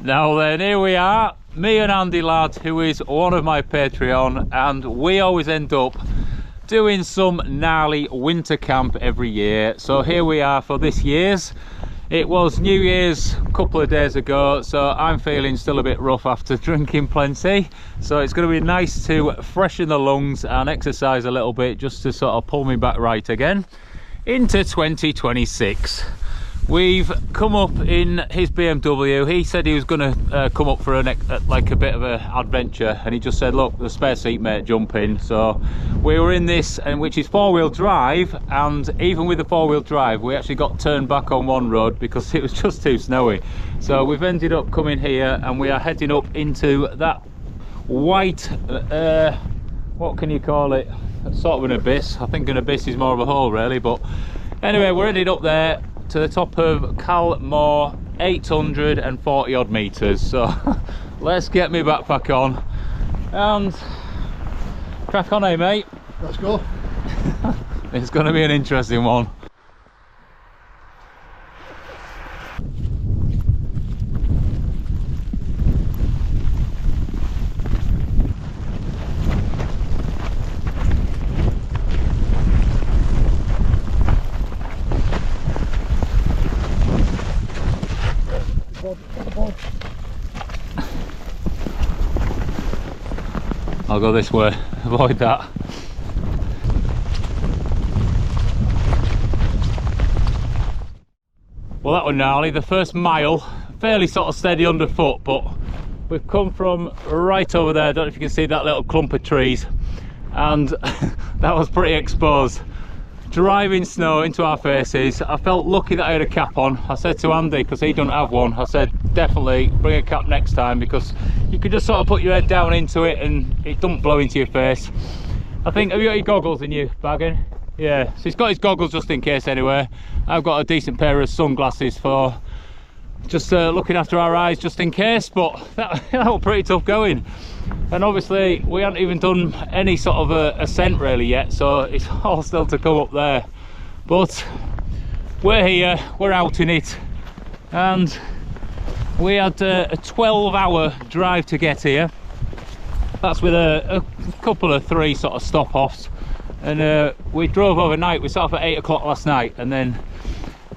Now then, here we are, me and Andy Ladd, who is one of my Patreon, and we always end up doing some gnarly winter camp every year. So here we are for this year's. It was New Year's a couple of days ago, so I'm feeling still a bit rough after drinking plenty. So it's going to be nice to freshen the lungs and exercise a little bit, just to sort of pull me back right again into 2026. We've come up in his BMW. He said he was going to come up for like a bit of an adventure, and he just said, look, the spare seat, mate, jump in. So we were in this, and which is four-wheel drive, and even with the four-wheel drive we actually got turned back on one road because it was just too snowy. So we've ended up coming here, and we are heading up into that white what can you call it, sort of an abyss. I think an abyss is more of a hole really, but anyway, we're headed up there to the top of Calmore, 840 odd meters. So let's get my backpack on and crack on, eh mate? Let's go. It's going to be an interesting one. I'll go this way, avoid that. Well, that was gnarly. The first mile, fairly sort of steady underfoot, but we've come from right over there. I don't know if you can see that little clump of trees, and that was pretty exposed. Driving snow into our faces. I felt lucky that I had a cap on. I said to Andy, because he doesn't have one, I said definitely bring a cap next time, because you could just sort of put your head down into it and it don't blow into your face. I think, have you got your goggles in your bagging? Yeah, so he's got his goggles just in case anyway. I've got a decent pair of sunglasses for just looking after our eyes just in case, but that was pretty tough going. And obviously we haven't even done any sort of ascent really yet, so it's all still to come up there. But we're here, we're out in it, and we had a 12-hour drive to get here. That's with a couple of three sort of stop-offs, and we drove overnight. We started at 8 o'clock last night, and then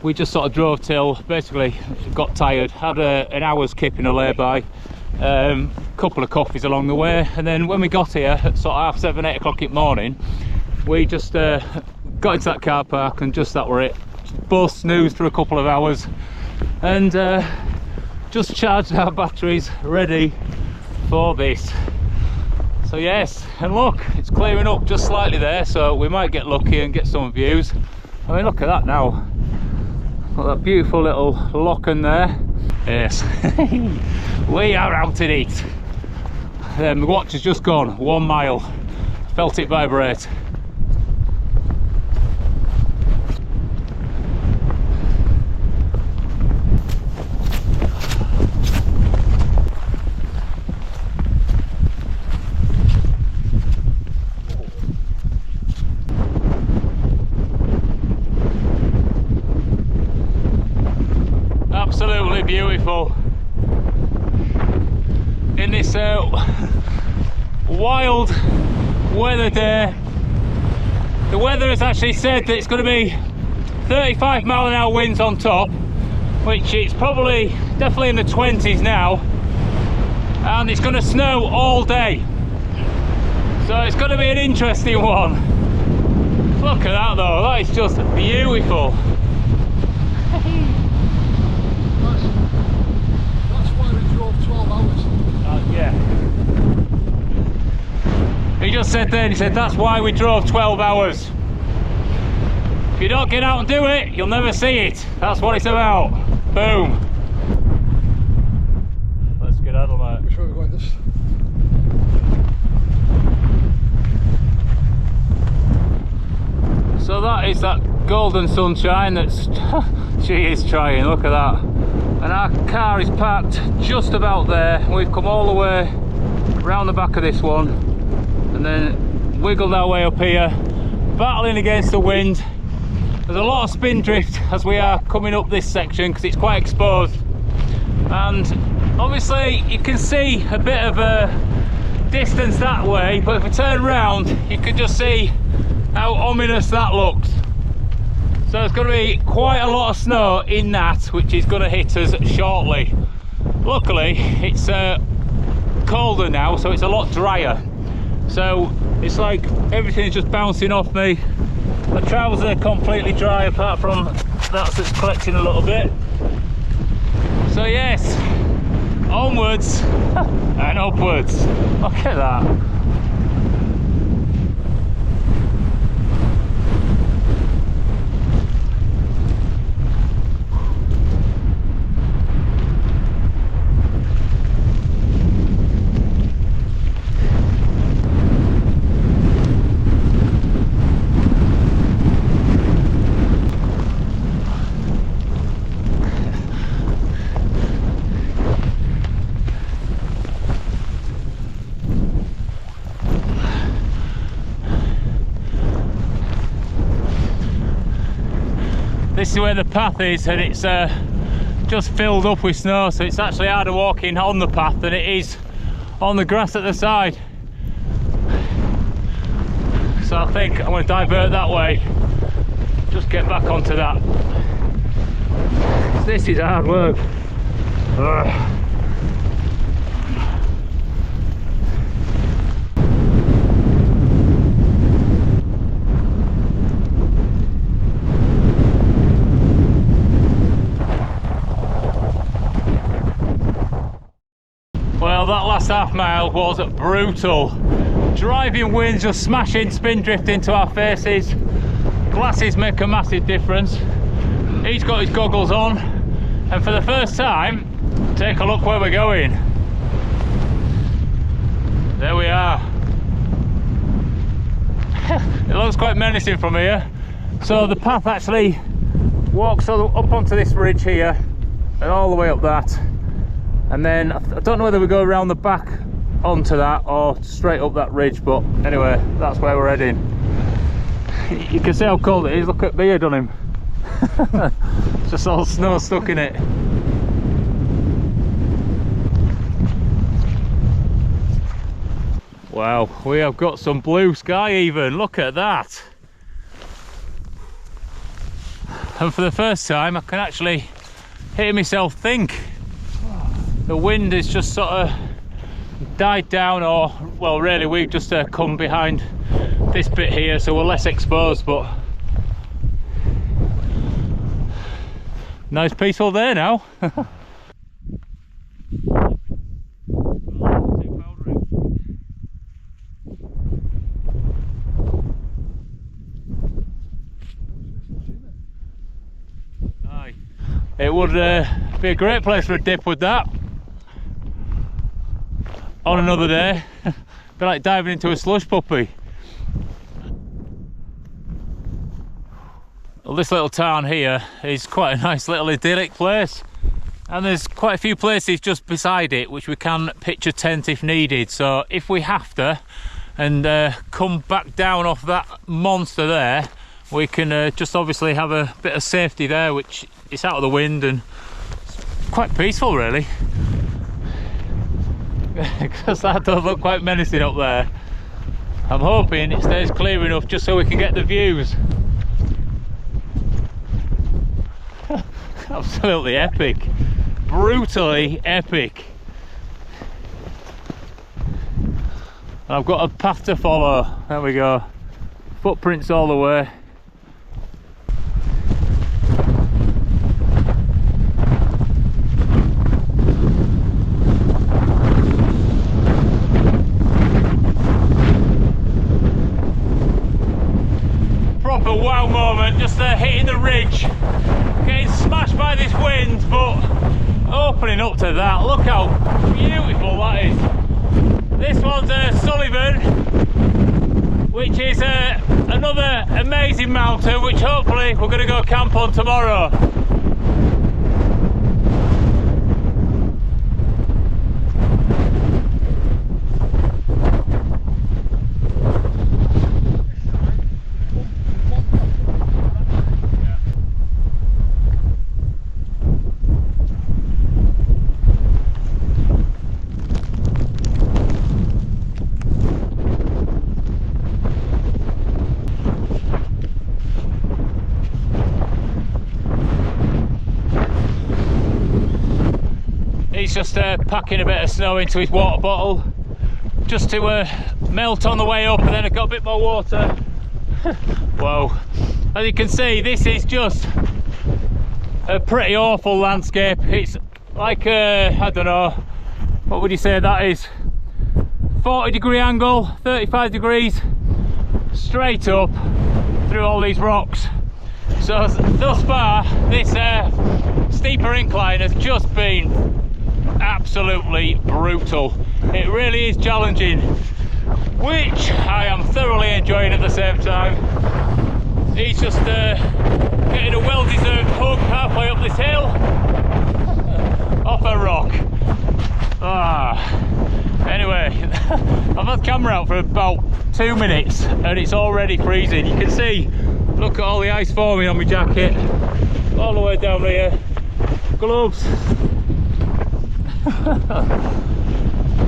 we just sort of drove till basically got tired, had an hour's kip in a lay-by, couple of coffees along the way, and then when we got here at sort of 7, 8 o'clock in the morning, we just got into that car park, and just that were it. Both snoozed for a couple of hours, and just charged our batteries ready for this. So yes, and look, it's clearing up just slightly there, so we might get lucky and get some views. I mean, look at that now. Got that beautiful little lock in there. Yes, we are out in it. The watch has just gone 1 mile. Felt it vibrate. Absolutely beautiful in this wild weather day. The weather has actually said that it's going to be 35 mile an hour winds on top, which it's probably definitely in the 20s now, and it's going to snow all day, so it's going to be an interesting one. Look at that though, that is just beautiful. Yeah. He just said then, he said that's why we drove 12 hours. If you don't get out and do it, you'll never see it. That's what it's about. Boom. Let's get out of that. Which way are we going this? So that is that golden sunshine that's she is trying, look at that. And our car is parked just about there. We've come all the way round the back of this one and then wiggled our way up here, battling against the wind. There's a lot of spin drift as we are coming up this section because it's quite exposed, and Obviously you can see a bit of a distance that way, but if we turn round you can just see how ominous that looks. So there's going to be quite a lot of snow in that, which is going to hit us shortly. Luckily it's colder now, so it's a lot drier, so it's like everything's just bouncing off me. My trousers are completely dry apart from that's collecting a little bit. So yes, onwards and upwards. Look at that. This is where the path is, and it's just filled up with snow, so it's actually harder walking on the path than it is on the grass at the side. So I think I'm going to divert that way, just get back onto that. This is hard work. Ugh. Well, that last half mile was brutal. Driving winds just smashing spin drift into our faces. Glasses make a massive difference. He's got his goggles on, and for the first time, take a look where we're going. There we are. It looks quite menacing from here. So the path actually walks up onto this ridge here and all the way up that. And then I don't know whether we go around the back onto that or straight up that ridge, but anyway, that's where we're heading. You can see how cold it is. Look at the beard on him. It's just all snow stuck in it. Wow, we have got some blue sky even. Look at that. And for the first time I can actually hear myself think. The wind is just sort of died down, or well, really we've just come behind this bit here, so we're less exposed, but nice peaceful day now. It would be a great place for a dip with that. On another day, be like diving into a slush puppy. Well, this little town here is quite a nice little idyllic place, and there's quite a few places just beside it which we can pitch a tent if needed. So if we have to and come back down off that monster there, we can just obviously have a bit of safety there, which is out of the wind and it's quite peaceful really. Because that does look quite menacing up there. I'm hoping it stays clear enough just so we can get the views. Absolutely epic. Brutally epic. And I've got a path to follow. There we go. Footprints all the way. Proper wow moment, just hitting the ridge, getting smashed by this wind, but opening up to that. Look how beautiful that is. This one's Sullivan, which is another amazing mountain, which hopefully we're going to go camp on tomorrow. just packing a bit of snow into his water bottle just to melt on the way up, and then I've got a bit more water. Whoa, as you can see, this is just a pretty awful landscape. It's like I don't know, what would you say that is, 40-degree angle, 35 degrees straight up through all these rocks. So thus far this steeper incline has just been absolutely brutal. It really is challenging, which I am thoroughly enjoying at the same time. He's just getting a well-deserved hug halfway up this hill off a rock. Anyway, I've had the camera out for about 2 minutes and it's already freezing. You can see, look at all the ice forming on my jacket all the way down here. Gloves.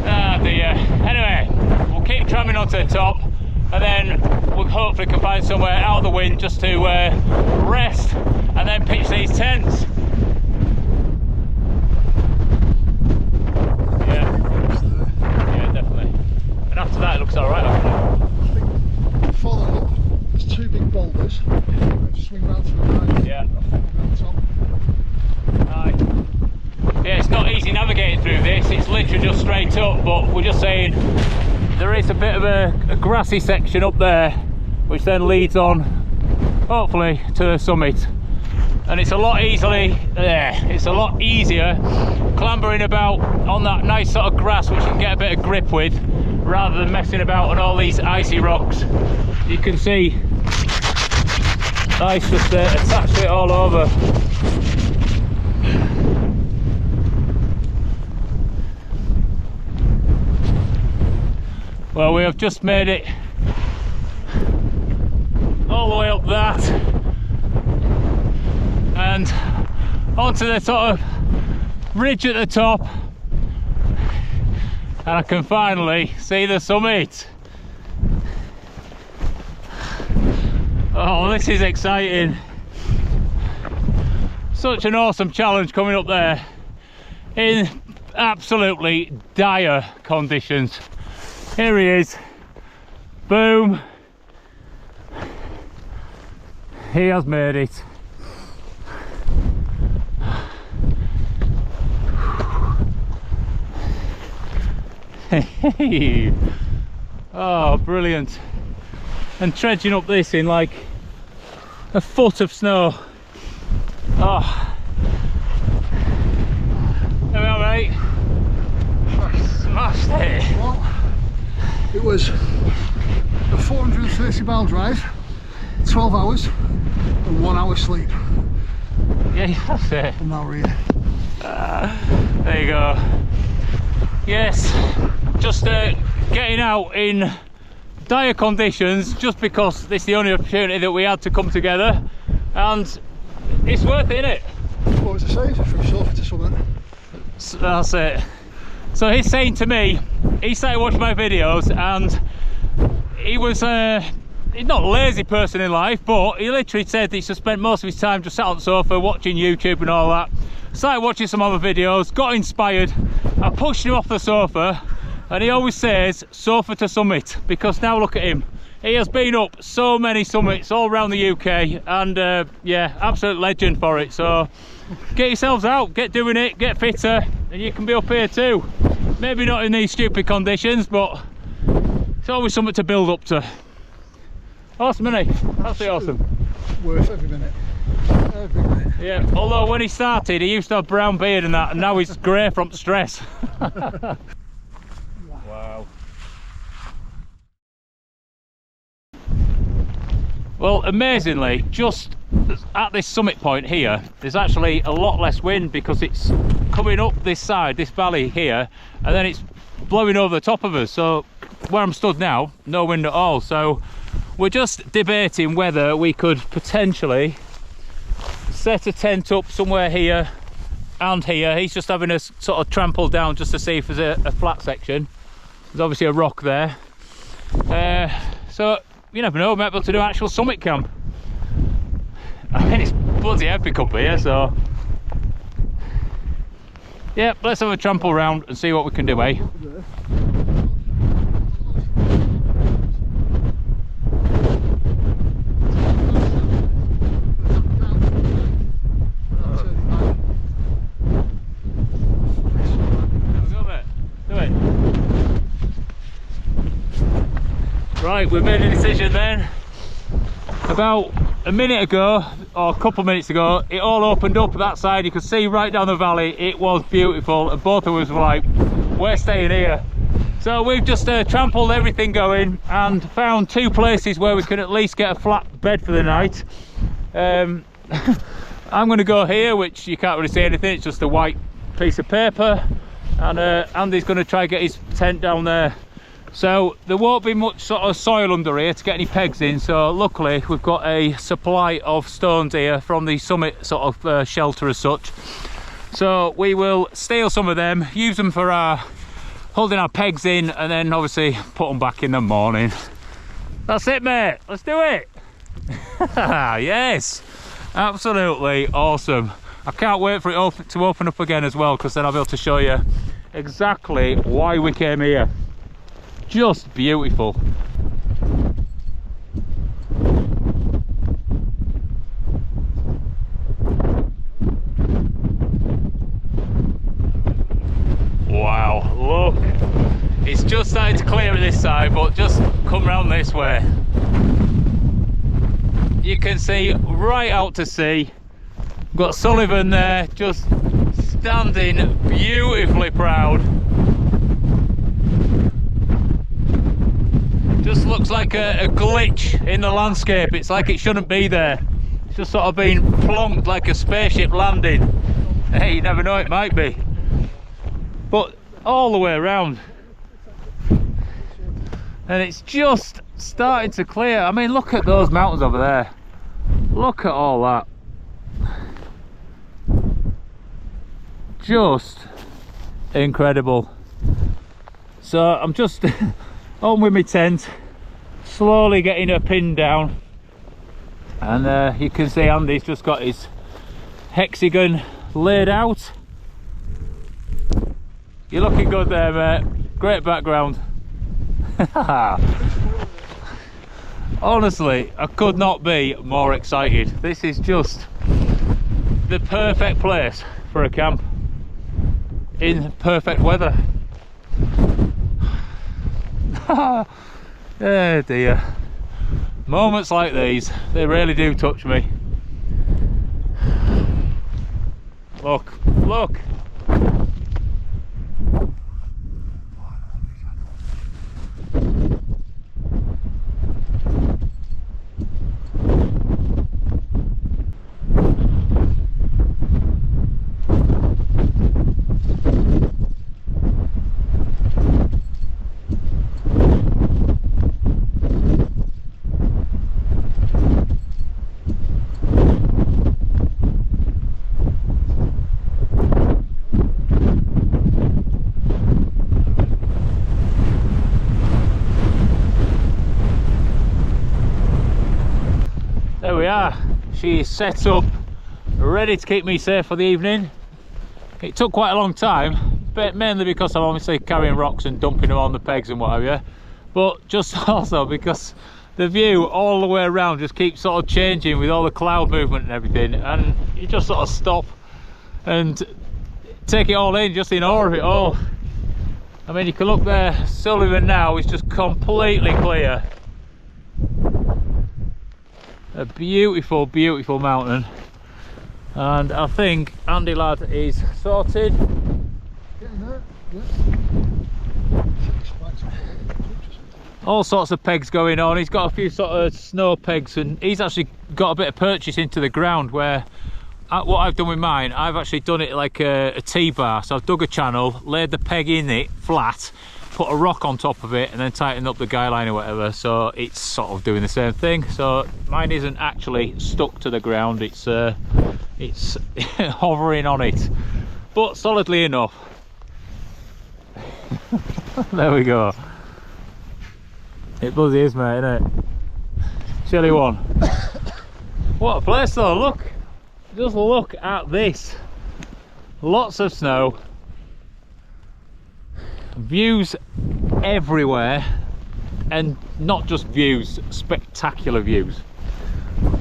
Ah dear. Anyway, we'll keep tramming onto the top, and then we hopefully can find somewhere out of the wind just to rest and then pitch these tents. Yeah, definitely. And after that it looks alright. I think following up, there's 2 big boulders. Swing round to the right. Yeah. I think we'll be on the top. Yeah, it's not easy navigating through this, it's literally just straight up, but we're just saying there is a bit of a grassy section up there which then leads on hopefully to the summit, and it's a lot easier clambering about on that nice sort of grass which you can get a bit of grip with rather than messing about on all these icy rocks. You can see ice just attached to it all over. Well, we have just made it all the way up that and onto the sort of ridge at the top, and I can finally see the summit. Oh, this is exciting. Such an awesome challenge coming up there in absolutely dire conditions. Here he is, boom, he has made it. Oh, brilliant. And trudging up this in like a foot of snow. Oh, there we are, mate. Smashed it. Well, it was a 430 mile drive, 12 hours and 1 hour sleep. Yeah, that's it. And now we're here. There you go. Yes, just getting out in dire conditions just because this is the only opportunity that we had to come together, and it's worth it, innit? What was I saying? From sofa to summit. That's it. So he's saying to me, he started watching my videos and he was he's not a lazy person in life, but he literally said that he just spent most of his time just sat on the sofa watching YouTube and all that. Started watching some other videos, got inspired. I pushed him off the sofa, and he always says sofa to summit, because now look at him. He has been up so many summits all around the UK, and yeah, absolute legend for it. So get yourselves out, get doing it, get fitter, and you can be up here too. Maybe not in these stupid conditions, but it's always something to build up to. Awesome, isn't it? Absolutely awesome. Worth every minute. Every minute. Yeah, although when he started he used to have brown beard and that, and now he's grey from stress. Wow. Well, amazingly, just at this summit point here, there's actually a lot less wind because it's coming up this side, this valley here, and then it's blowing over the top of us. So where I'm stood now, no wind at all. So we're just debating whether we could potentially set a tent up somewhere here and here. He's just having us sort of trample down just to see if there's a flat section. There's obviously a rock there. So you never know, we might be able to do an actual summit camp. I mean, it's bloody epic up here, so Yep, let's have a trample round and see what we can do, eh? Right, we've made a decision then. About a minute ago, or a couple of minutes ago, it all opened up that side. You could see right down the valley. It was beautiful, and both of us were like, we're staying here. So we've just trampled everything going and found two places where we can at least get a flat bed for the night. I'm going to go here, which you can't really see anything, it's just a white piece of paper, and Andy's going to try and get his tent down there. So there won't be much sort of soil under here to get any pegs in, so luckily we've got a supply of stones here from the summit sort of shelter as such. So we will steal some of them, use them for our holding our pegs in, and then obviously put them back in the morning. That's it, mate, let's do it. Yes, absolutely awesome. I can't wait for it to open up again as well, because then I'll be able to show you exactly why we came here. Just beautiful. Wow, look, it's just starting to clear this side, but just come round this way. You can see right out to sea. We've got Sullivan there, just standing beautifully proud. Just looks like a glitch in the landscape. It's like it shouldn't be there. It's just sort of been plonked like a spaceship landing. Hey, you never know, it might be. But all the way around. And it's just starting to clear. I mean, look at those mountains over there. Look at all that. Just incredible. So I'm just on with my tent, slowly getting her pinned down, and you can see Andy's just got his hexagon laid out. You're looking good there, mate. Great background. Honestly, I could not be more excited. This is just the perfect place for a camp in perfect weather. Oh dear, moments like these, they really do touch me. Look, look. There we are. She's set up, ready to keep me safe for the evening. It took quite a long time, but mainly because I'm obviously carrying rocks and dumping them on the pegs and what have you, but just also because the view all the way around just keeps sort of changing with all the cloud movement and everything, and you just sort of stop and take it all in, just in awe of it all. I mean, you can look there, Sullivan now is just completely clear. A beautiful, beautiful mountain, and I think Andy lad is sorted. Getting there, yeah. All sorts of pegs going on. He's got a few sort of snow pegs, and he's actually got a bit of purchase into the ground, where what I've done with mine, I've actually done it like a T-bar. So I've dug a channel, laid the peg in it flat, put a rock on top of it, and then tighten up the guy line or whatever, so it's sort of doing the same thing. So mine isn't actually stuck to the ground, it's hovering on it, but solidly enough. There we go. It bloody is, mate, isn't it? Chilly one. What a place though. Look, just look at this. Lots of snow, views everywhere, and not just views, spectacular views.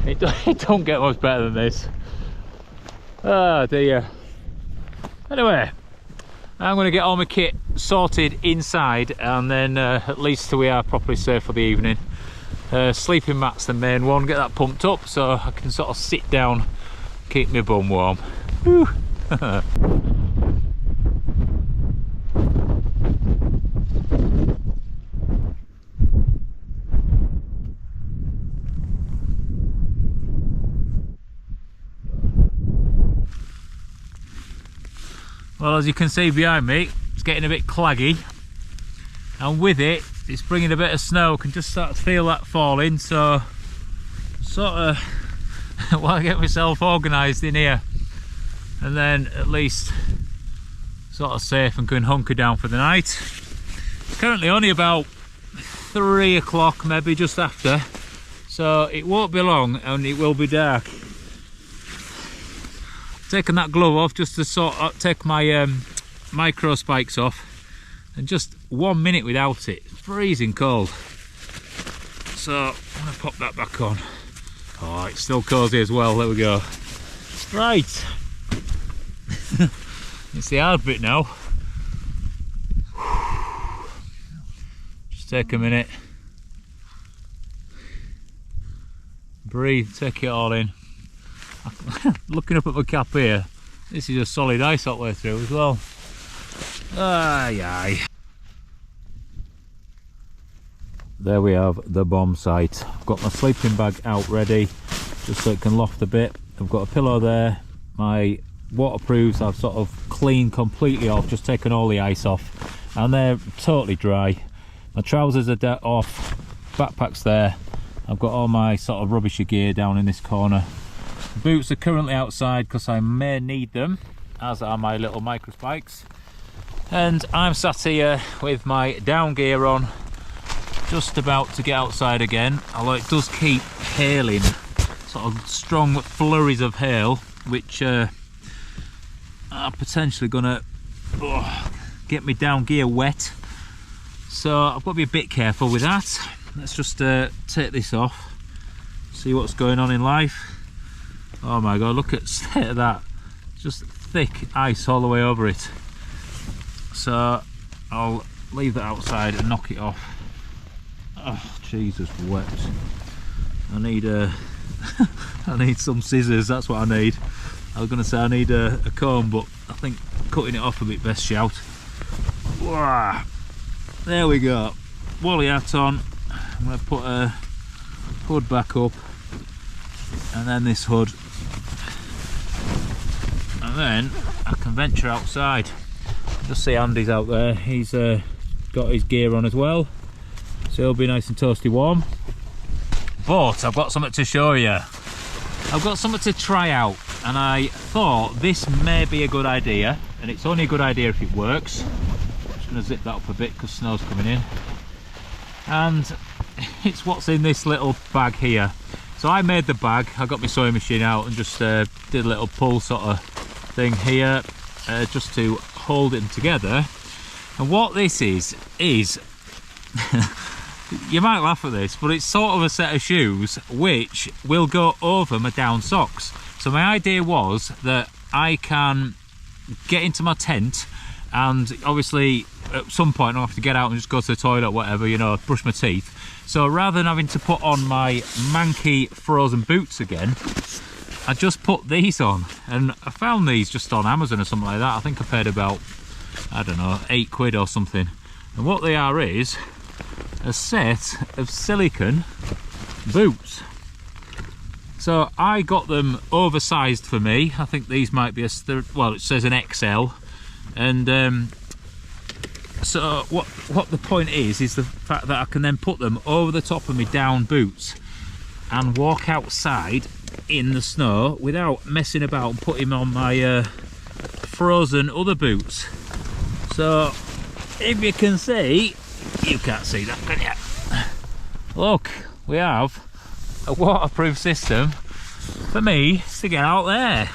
It don't get much better than this. Oh dear. Anyway, I'm going to get all my kit sorted inside, and then at least we are properly safe for the evening. Sleeping mat's the main one, get that pumped up so I can sort of sit down, keep my bum warm. Whew. Well, as you can see behind me, it's getting a bit claggy, and with it, it's bringing a bit of snow. I can just start to feel that falling, so sort of while I get myself organised in here, and then at least sort of safe and can hunker down for the night. It's currently only about 3 o'clock, maybe just after, so it won't be long and it will be dark. Taking that glove off just to sort of take my micro spikes off, and just 1 minute without it, it's freezing cold. So I'm gonna pop that back on. Oh, it's still cozy as well. There we go. Right. It's the hard bit now. Just take a minute, breathe, take it all in. Looking up at my cap here, this is a solid ice all the way through as well. Aye aye. There we have the bomb site. I've got my sleeping bag out ready, just so it can loft a bit. I've got a pillow there. My waterproofs I've sort of cleaned completely off, just taken all the ice off, and they're totally dry. My trousers are off, backpack's there. I've got all my sort of rubbishy gear down in this corner. Boots are currently outside because I may need them, as are my little micro spikes. And I'm sat here with my down gear on, just about to get outside again, although it does keep hailing, sort of strong flurries of hail, which are potentially gonna get me down gear wet. So I've got to be a bit careful with that. Let's just take this off, see what's going on in life. Oh my god, look at that, just thick ice all the way over it. So I'll leave that outside and knock it off. Oh Jesus wept. I need I need some scissors, that's what I need. I was going to say I need a comb, but I think cutting it off would be best shout. There we go, woolly hat on. I'm going to put a hood back up, and then this hood, and then I can venture outside. Just see Andy's out there, he's got his gear on as well, so he'll be nice and toasty warm. But I've got something to show you. I've got something to try out, and I thought this may be a good idea, and it's only a good idea if it works. I'm just going to zip that up a bit because snow's coming in. And it's what's in this little bag here. So I made the bag, I got my sewing machine out and just did a little pull sort of thing here, just to hold them together. And what this is you might laugh at this, but it's sort of a set of shoes which will go over my down socks. So my idea was that I can get into my tent, and obviously at some point I'll have to get out and just go to the toilet or whatever, you know, brush my teeth. So rather than having to put on my manky frozen boots again, I just put these on, and I found these just on Amazon or something like that. I think I paid about, I don't know, £8 or something. And what they are is a set of silicone boots. So I got them oversized for me. I think these might be well, it says an XL, and so what the point is the fact that I can then put them over the top of my down boots and walk outside in the snow without messing about and putting on my frozen other boots. So if you can see, you can't see that, can you? Look, we have a waterproof system for me to get out there.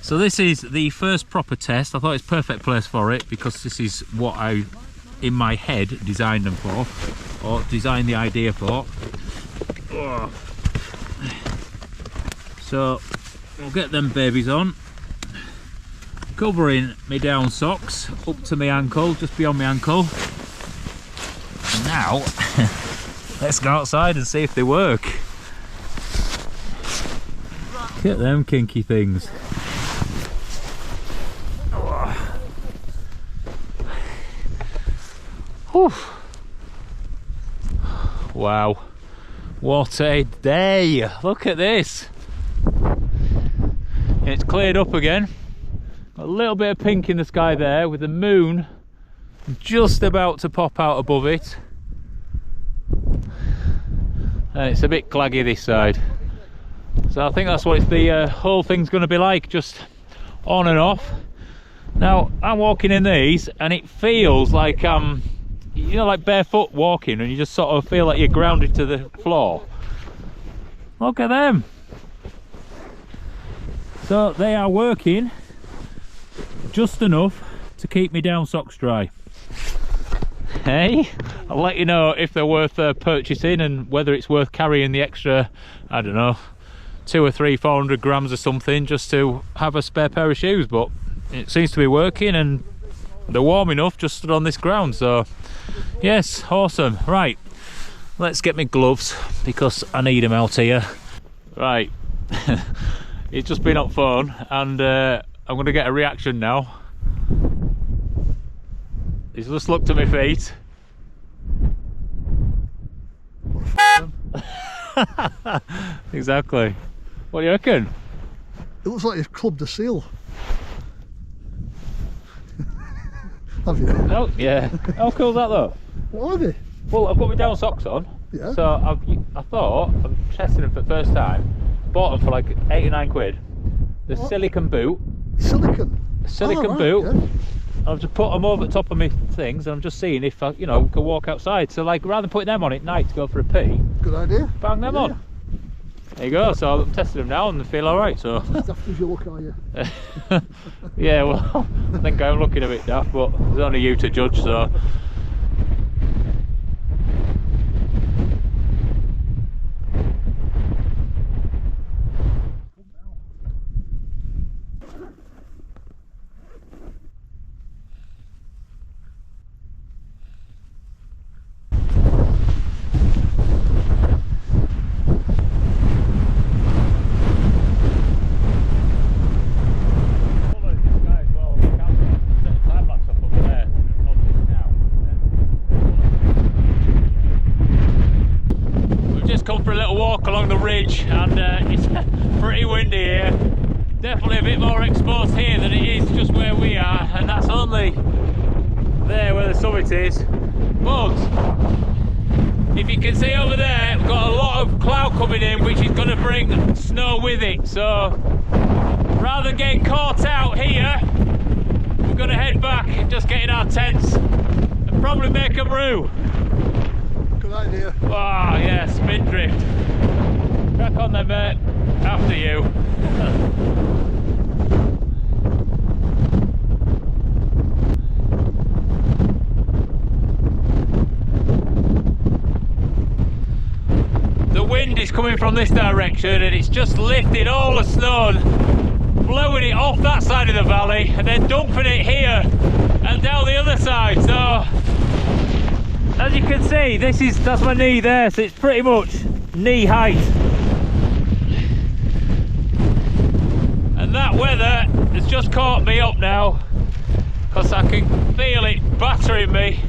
So this is the first proper test. I thought it's perfect place for it because this is what I in my head designed them for, or designed the idea for. So we'll get them babies on, covering my down socks up to my ankle, just beyond my ankle. And now let's go outside and see if they work. Look at them kinky things. Whew. Wow, what a day! Look at this. It's cleared up again. Got a little bit of pink in the sky there, with the moon just about to pop out above it. And it's a bit claggy this side. So I think that's what the whole thing's going to be like, just on and off. Now I'm walking in these and it feels like you know, like barefoot walking, and you just sort of feel like you're grounded to the floor. Look at them. So they are working just enough to keep me down socks dry. Hey, I'll let you know if they're worth purchasing and whether it's worth carrying the extra, I don't know, 200 or 300, 400 grams or something just to have a spare pair of shoes. But it seems to be working and they're warm enough just stood on this ground. So yes, awesome. Right, let's get my gloves because I need them out here. Right. It's just been up phone and I'm going to get a reaction now. He's just looked at my feet. Exactly. What do you reckon? It looks like you've clubbed a seal. Have you? Oh, yeah. How cool is that though? What are they? Well, I've got my down socks on. Yeah. So I thought, I'm testing them for the first time. Bought them for like 8 or 9 quid. The silicone boot. Silicone boot. Yeah. I've just put them over the top of my things and I'm just seeing if I, you know, can walk outside. So like, rather than putting them on at night to go for a pee, good idea. Bang them on. There you go. So I'm testing them now and they feel all right. So daft as you look, are you? yeah, well, I think I'm looking a bit daft, but it's only you to judge. So come for a little walk along the ridge and it's pretty windy here. Definitely a bit more exposed here than it is just where we are, and that's only there where the summit is. But if you can see over there, we've got a lot of cloud coming in which is going to bring snow with it. So rather than getting caught out here, we're going to head back and just get in our tents and probably make a brew. Good idea. Ah, yeah, spin drift. Crack on then, mate. After you. The wind is coming from this direction and it's just lifting all the snow, blowing it off that side of the valley and then dumping it here and down the other side. So as you can see, that's my knee there, so it's pretty much knee height. And that weather has just caught me up now because I can feel it battering me.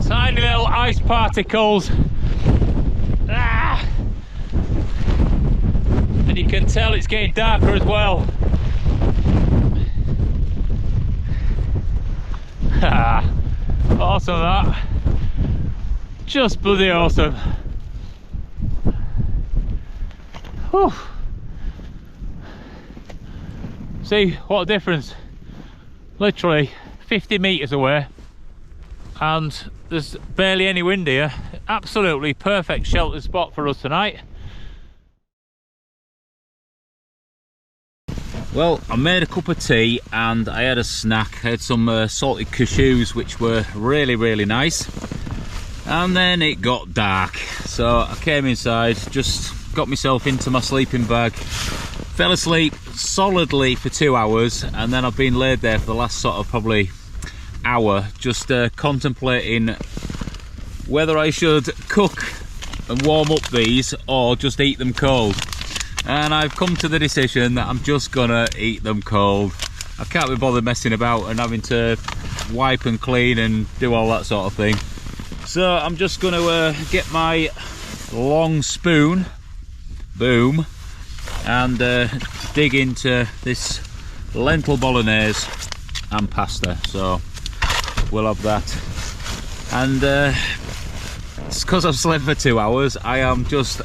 Tiny little ice particles. Ah! And you can tell it's getting darker as well. Awesome that. Just bloody awesome. Whew. See what a difference. Literally 50 metres away and there's barely any wind here. Absolutely perfect sheltered spot for us tonight. Well, I made a cup of tea and I had a snack. I had some salted cashews, which were really, really nice. And then it got dark, so I came inside, just got myself into my sleeping bag, fell asleep solidly for 2 hours, and then I've been laid there for the last sort of probably hour, just contemplating whether I should cook and warm up these or just eat them cold. And I've come to the decision that I'm just gonna eat them cold. I can't be bothered messing about and having to wipe and clean and do all that sort of thing. So I'm just gonna get my long spoon, boom, and dig into this lentil bolognese and pasta. So we'll have that. And it's because I've slept for 2 hours, I am just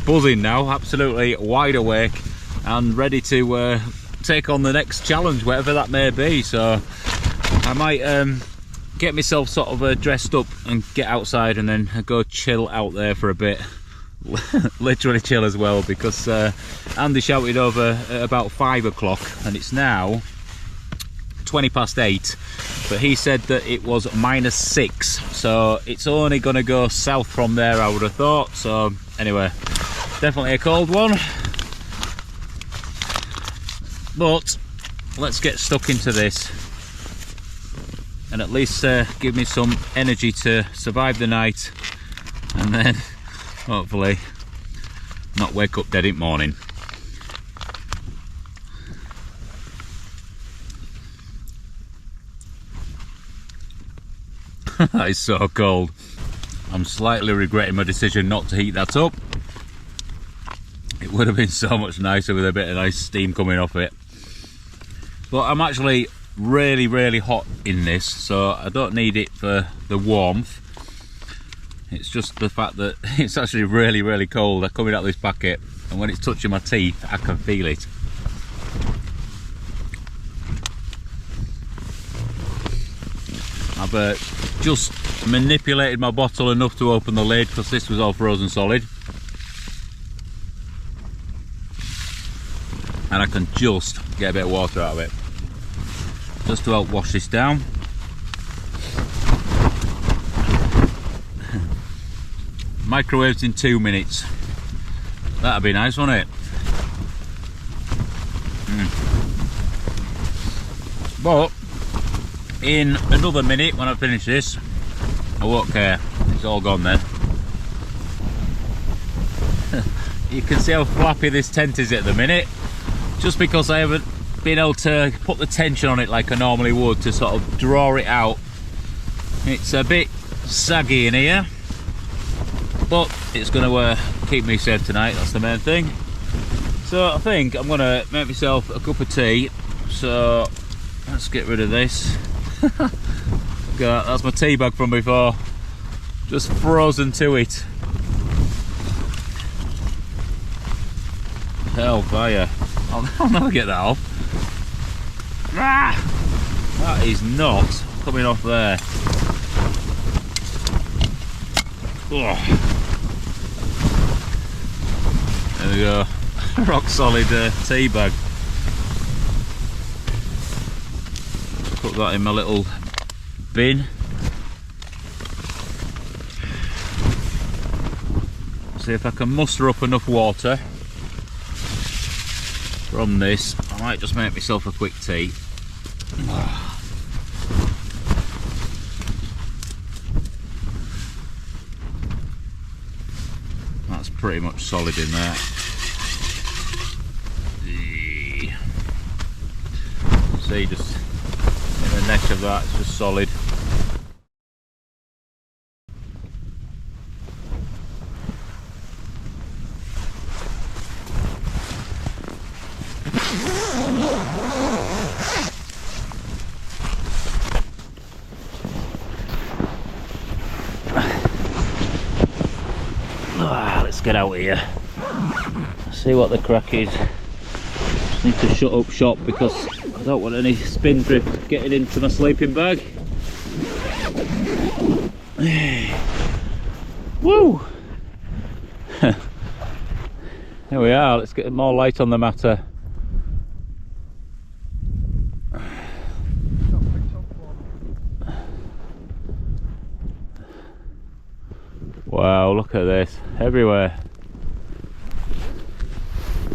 buzzing now, absolutely wide awake and ready to take on the next challenge, whatever that may be. So I might get myself sort of dressed up and get outside and then go chill out there for a bit. Literally chill as well, because Andy shouted over at about 5 o'clock and it's now 20 past 8, but he said that it was -6, so it's only gonna go south from there, I would have thought. So anyway, definitely a cold one, but let's get stuck into this and at least give me some energy to survive the night and then hopefully not wake up dead in the morning. That is so cold. I'm slightly regretting my decision not to heat that up. It would have been so much nicer with a bit of nice steam coming off it. But I'm actually really, really hot in this, so I don't need it for the warmth. It's just the fact that it's actually really, really cold coming out of this packet, and when it's touching my teeth I can feel it. I've just manipulated my bottle enough to open the lid because this was all frozen solid, and I can just get a bit of water out of it just to help wash this down. Microwaves in 2 minutes. That'd be nice, wouldn't it? But in another minute, when I finish this, I won't care. It's all gone then. You can see how flappy this tent is at the minute, just because I haven't been able to put the tension on it like I normally would to sort of draw it out. It's a bit saggy in here, but it's going to keep me safe tonight, that's the main thing. So I think I'm going to make myself a cup of tea. So let's get rid of this. That's my tea bag from before, just frozen to it. Hellfire. I'll never get that off. That is not coming off there. Oh. There we go. Rock solid tea bag. Put that in my little bin. See if I can muster up enough water from this. I might just make myself a quick tea. That's pretty much solid in there. See, just in the neck of that, it's just solid. Let's get out of here, see what the crack is. Just need to shut up shop because I don't want any spindrift getting into my sleeping bag. Woo! There we are, let's get more light on the matter. Wow, look at this, everywhere.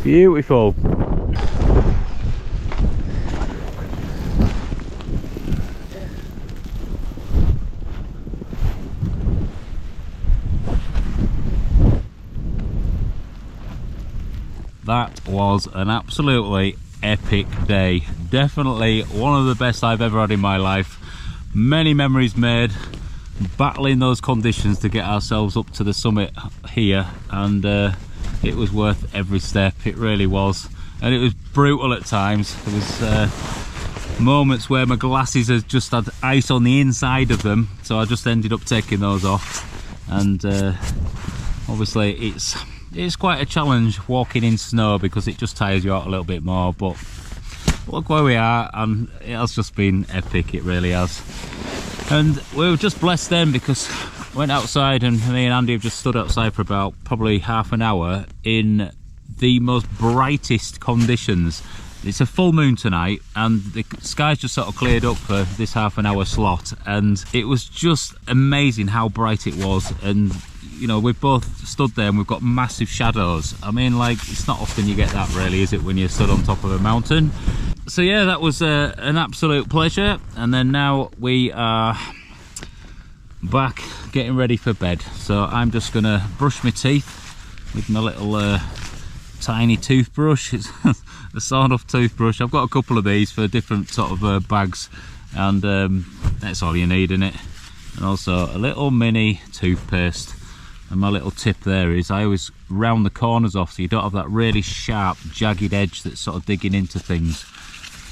Beautiful. That was an absolutely epic day. Definitely one of the best I've ever had in my life. Many memories made, battling those conditions to get ourselves up to the summit here, and it was worth every step. It really was. And it was brutal at times. There was moments where my glasses had just had ice on the inside of them, so I just ended up taking those off. And obviously it's quite a challenge walking in snow because it just tires you out a little bit more, but look where we are, and it has just been epic. It really has. And we were just blessed then because I went outside, and me and Andy have just stood outside for about probably half an hour in the most brightest conditions. It's a full moon tonight, and the sky's just sort of cleared up for this half an hour slot, and it was just amazing how bright it was. And you know, we've both stood there and we've got massive shadows. I mean, like, it's not often you get that, really, is it, when you're stood on top of a mountain? So yeah, that was an absolute pleasure. And then now we are back getting ready for bed. So I'm just gonna brush my teeth with my little tiny toothbrush. It's a sawed-off toothbrush. I've got a couple of these for different sort of bags, and that's all you need in it. And also a little mini toothpaste. And my little tip there is I always round the corners off so you don't have that really sharp, jagged edge that's sort of digging into things.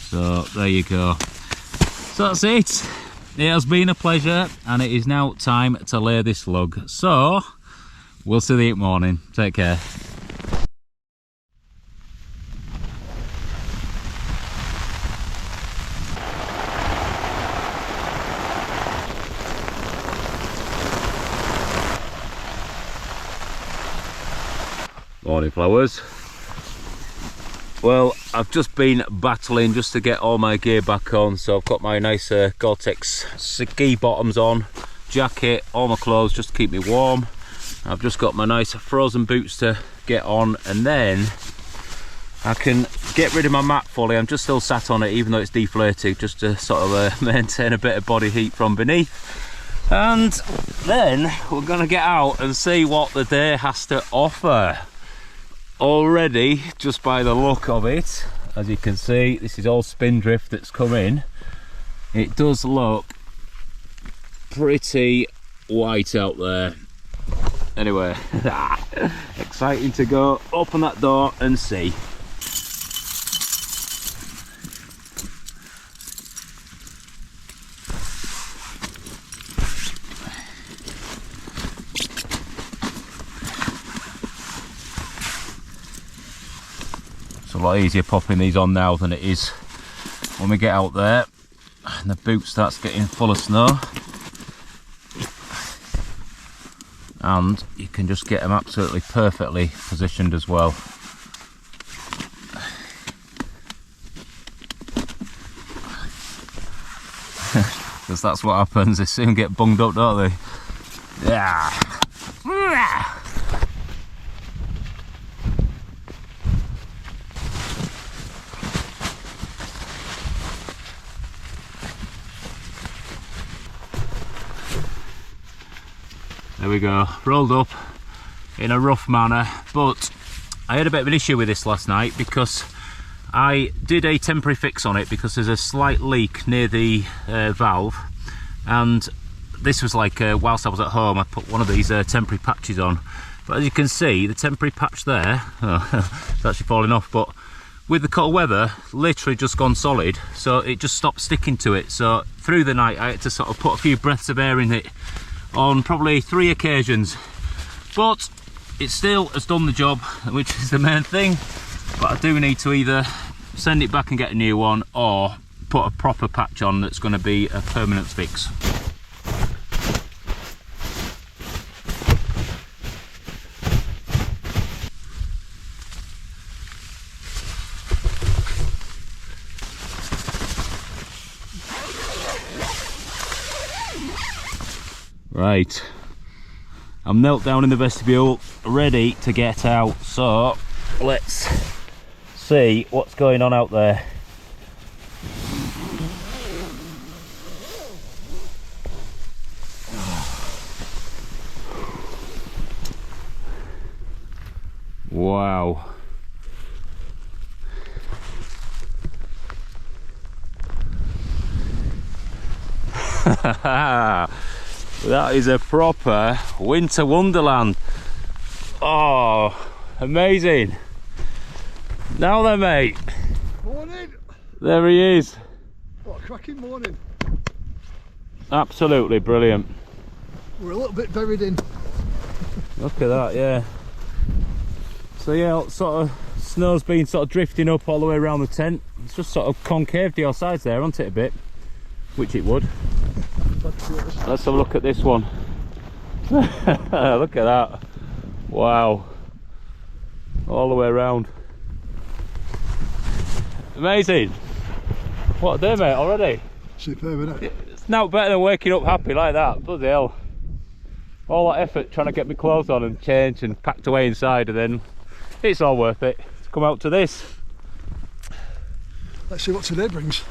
So there you go. So that's it. It has been a pleasure, and it is now time to lay this lug. So we'll see you in the morning. Take care. Morning, flowers. Well, I've just been battling just to get all my gear back on, so I've got my nice Gore-Tex ski bottoms on, jacket, all my clothes just to keep me warm. I've just got my nice frozen boots to get on, and then I can get rid of my mat fully. I'm just still sat on it even though it's deflated, just to sort of maintain a bit of body heat from beneath. And then we're gonna get out and see what the day has to offer. Already, just by the look of it, as you can see, this is all spindrift that's come in. It does look pretty white out there. Anyway, exciting to go open that door and see. It's a lot easier popping these on now than it is when we get out there and the boot starts getting full of snow. And you can just get them absolutely perfectly positioned as well. Because that's what happens, they soon get bunged up, don't they? Yeah. There we go, rolled up in a rough manner, but I had a bit of an issue with this last night because I did a temporary fix on it because there's a slight leak near the valve, and this was like whilst I was at home I put one of these temporary patches on, but as you can see the temporary patch there, it's actually falling off, but with the cold weather literally just gone solid, so it just stopped sticking to it. So through the night I had to sort of put a few breaths of air in it on probably 3 occasions, but it still has done the job, which is the main thing. But I do need to either send it back and get a new one, or put a proper patch on that's going to be a permanent fix. Right, I'm knelt down in the vestibule, ready to get out. So let's see what's going on out there. Wow. That is a proper winter wonderland. Oh, amazing. Now then, mate. Morning. There he is. What a cracking morning. Absolutely brilliant. We're a little bit buried in. Look at that, yeah. So yeah, sort of snow's been sort of drifting up all the way around the tent. It's just sort of concave to your sides there, hasn't it, a bit? Which it would. Let's have a look at this one. Look at that. Wow. All the way around. Amazing. What a day, mate, already. Superb, isn't it? It's now better than waking up happy like that. Bloody hell. All that effort trying to get my clothes on and change and packed away inside, and then it's all worth it to come out to this. Let's see what today brings.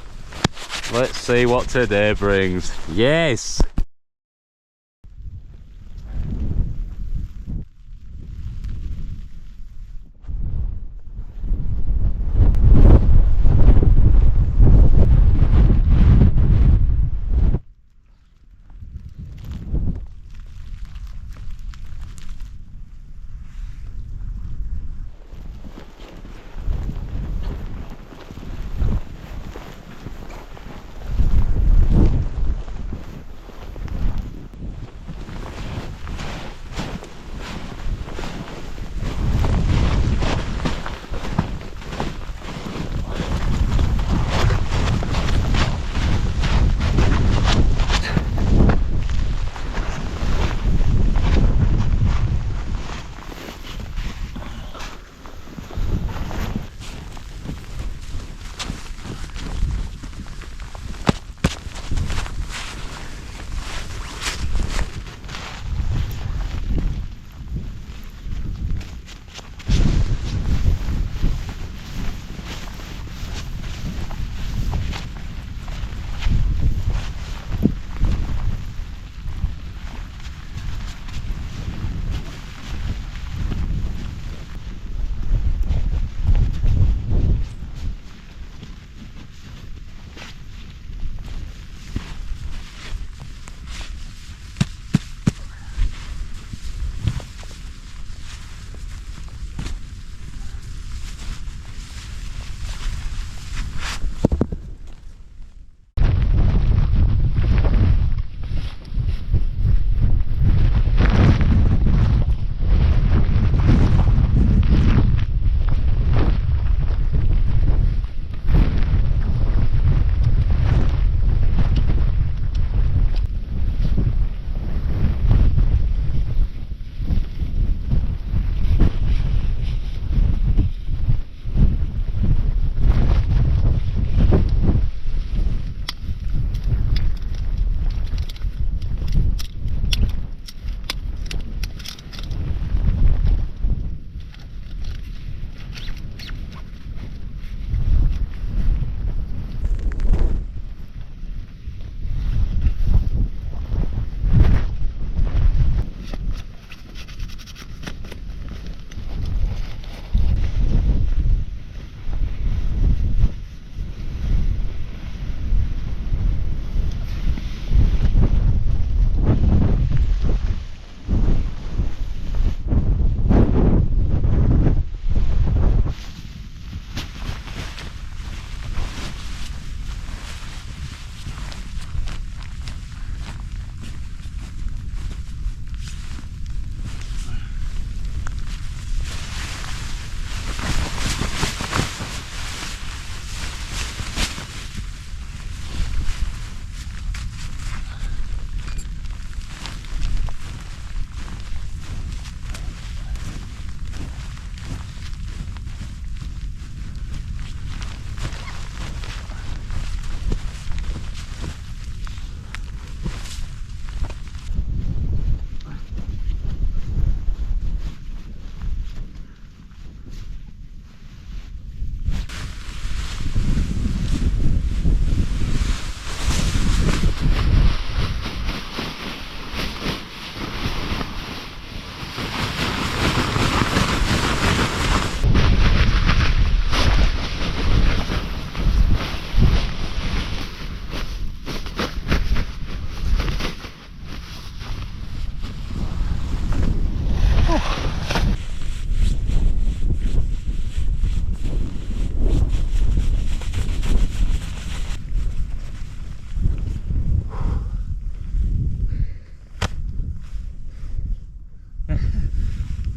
Let's see what today brings. Yes!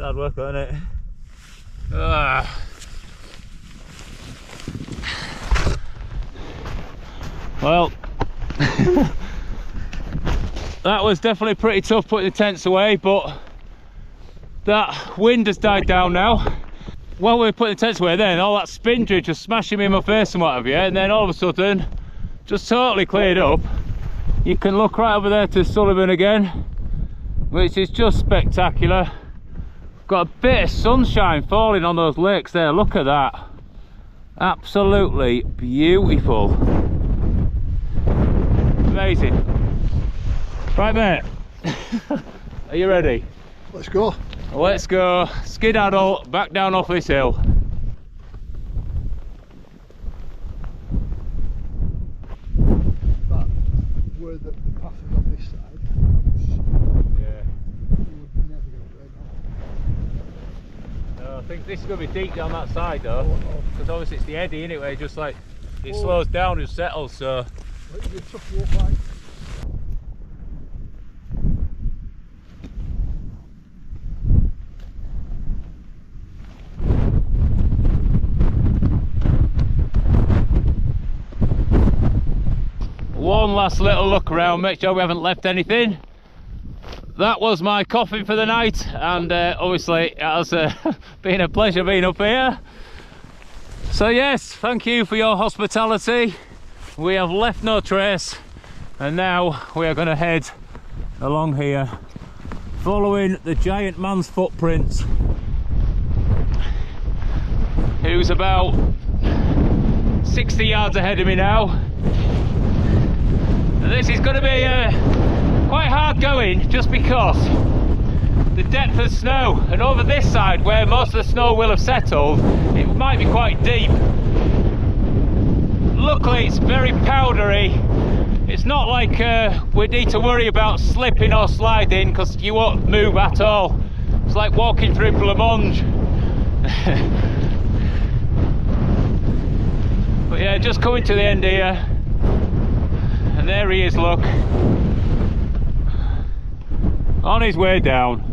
hard work, isn't it? Ah. Well, that was definitely pretty tough putting the tents away, but that wind has died down now. While we were putting the tents away then, all that spindrift just smashing me in my face and what have you, and then all of a sudden, just totally cleared up. You can look right over there to Sullivan again, which is just spectacular. Got a bit of sunshine falling on those lakes there, look at that. Absolutely beautiful. Amazing. Right mate, are you ready? Let's go. Let's go. Skedaddle back down off this hill. That, where the path is on this side, Yeah. you would never get right now. No, I think this is going to be deep down that side though, because obviously it's the eddy anyway, just like it slows down and settles, so. It'll be a tough walk back. One last little look around, make sure we haven't left anything. That was my coffin for the night, and obviously it has been a pleasure being up here. So yes, thank you for your hospitality. We have left no trace, and now we are going to head along here, following the giant man's footprints, who's about 60 yards ahead of me now. This is going to be quite hard going, just because the depth of snow, and over this side where most of the snow will have settled, it might be quite deep. Luckily it's very powdery. It's not like we need to worry about slipping or sliding, because you won't move at all. It's like walking through blancmange. But yeah, just coming to the end here. And there he is, look, on his way down.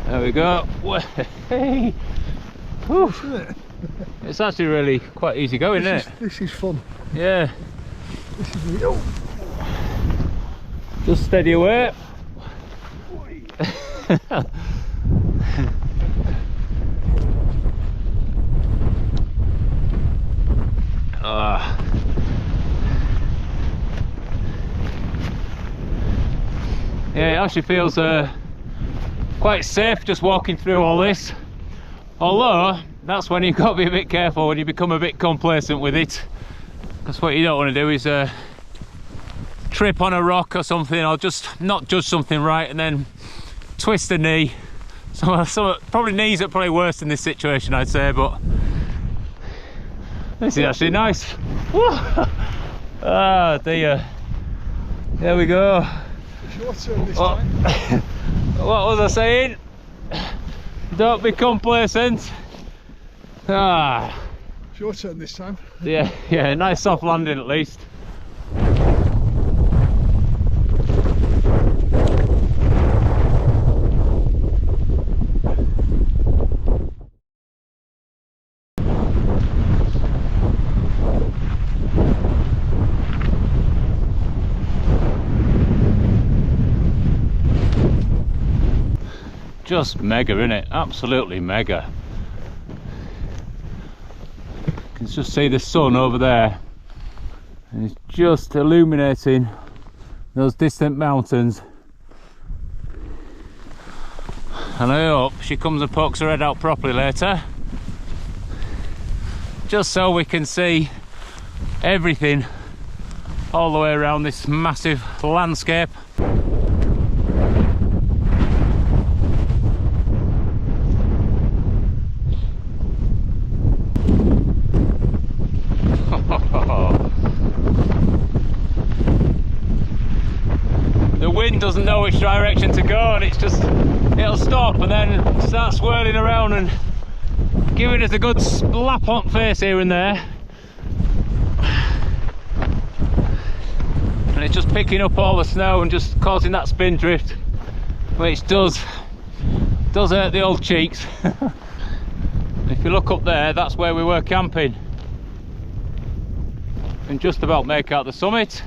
There we go. Hey. It's actually really quite easy going, isn't it? This is fun. Yeah. This is real. Just steady away. Yeah, it actually feels quite safe just walking through all this, although that's when you've got to be a bit careful, when you become a bit complacent with it, because what you don't want to do is trip on a rock or something, or just not judge something right and then twist a knee. Some probably knees are probably worse in this situation, I'd say, but this is actually nice. Ah dear, there we go. It's your turn this time. What was I saying? Don't be complacent. Ah, It's your turn this time. yeah, nice soft landing at least. Just mega, innit? Absolutely mega. You can just see the sun over there, and it's just illuminating those distant mountains. And I hope she comes and pokes her head out properly later, just so we can see everything all the way around this massive landscape. The wind doesn't know which direction to go, and it'll stop and then start swirling around and giving us a good slap on face here and there. and it's just picking up all the snow and just causing that spin drift, which does hurt the old cheeks. If you look up there, that's where we were camping, and just about make out the summit.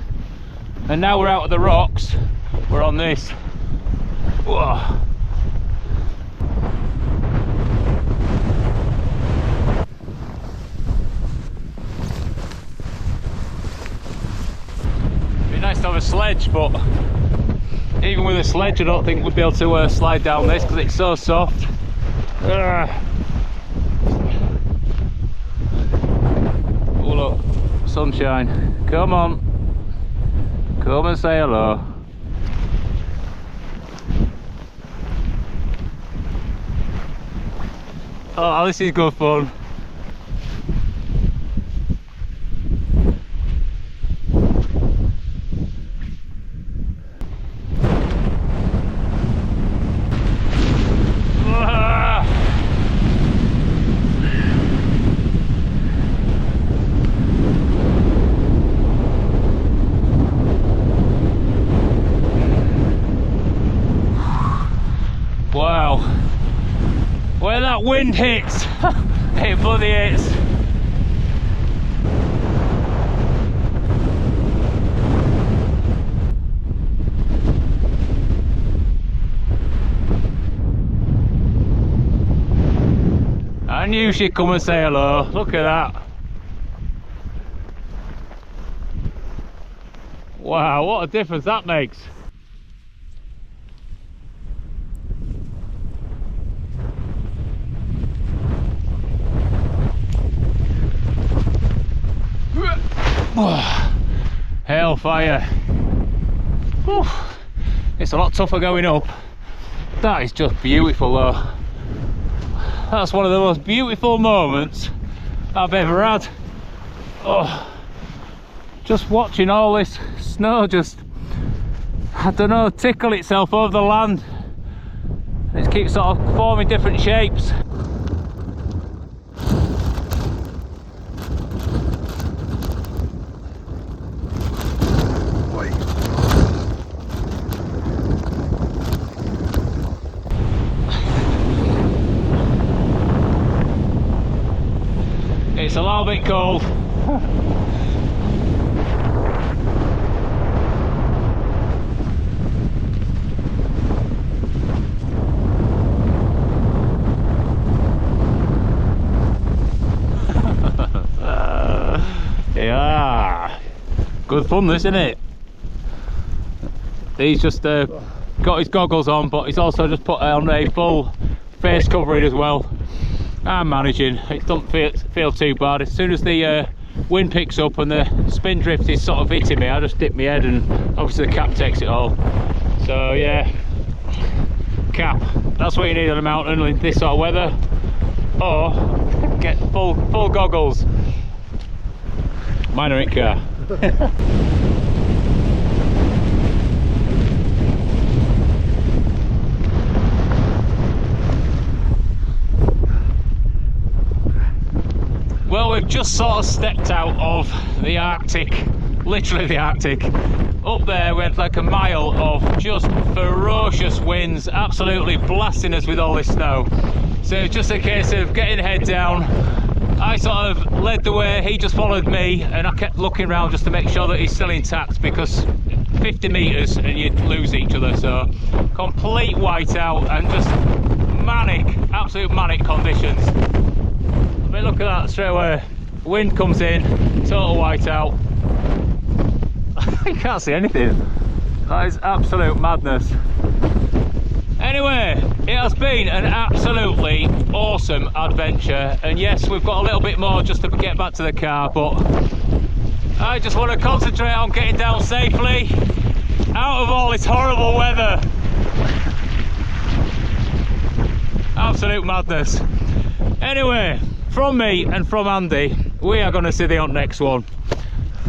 And now we're out of the rocks, we're on this. Whoa. It'd be nice to have a sledge, but even with a sledge I don't think we'd be able to slide down this because it's so soft. Oh look, sunshine. Come on, come and say hello. Oh, this is good fun. Wow, where that wind hits, it bloody hits. I knew she'd come and say hello, look at that. Wow, what a difference that makes. Hellfire. Whew. It's a lot tougher going up. That is just beautiful though. That's one of the most beautiful moments I've ever had. Oh, just watching all this snow just, I don't know, tickle itself over the land. It keeps sort of forming different shapes. It's a little bit cold. Yeah, good fun this, isn't it? He's just got his goggles on, but he's also just put on a full face covering as well. I'm managing, it doesn't feel too bad. As soon as the wind picks up and the spin drift is sort of hitting me, I just dip my head and obviously the cap takes it all. So yeah, cap, that's what you need on a mountain in this sort of weather, or get full goggles. Mine are in car. Well, we've just sort of stepped out of the Arctic, literally the Arctic. Up there we had like a mile of just ferocious winds, absolutely blasting us with all this snow. So it's just a case of getting the head down. I sort of led the way, he just followed me, and I kept looking around just to make sure that he's still intact, because 50 metres and you'd lose each other. So complete whiteout and just manic, absolute manic conditions. I mean, look at that straight away. Wind comes in, total whiteout. You can't see anything. That is absolute madness. Anyway, it has been an absolutely awesome adventure, and yes, we've got a little bit more just to get back to the car, but I just want to concentrate on getting down safely out of all this horrible weather. Absolute madness. Anyway, from me and from Andy, we are going to see the next one,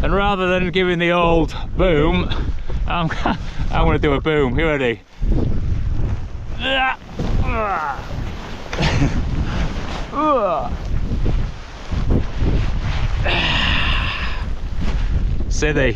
and rather than giving the old boom, I'm going to do a boom. You ready? Silly.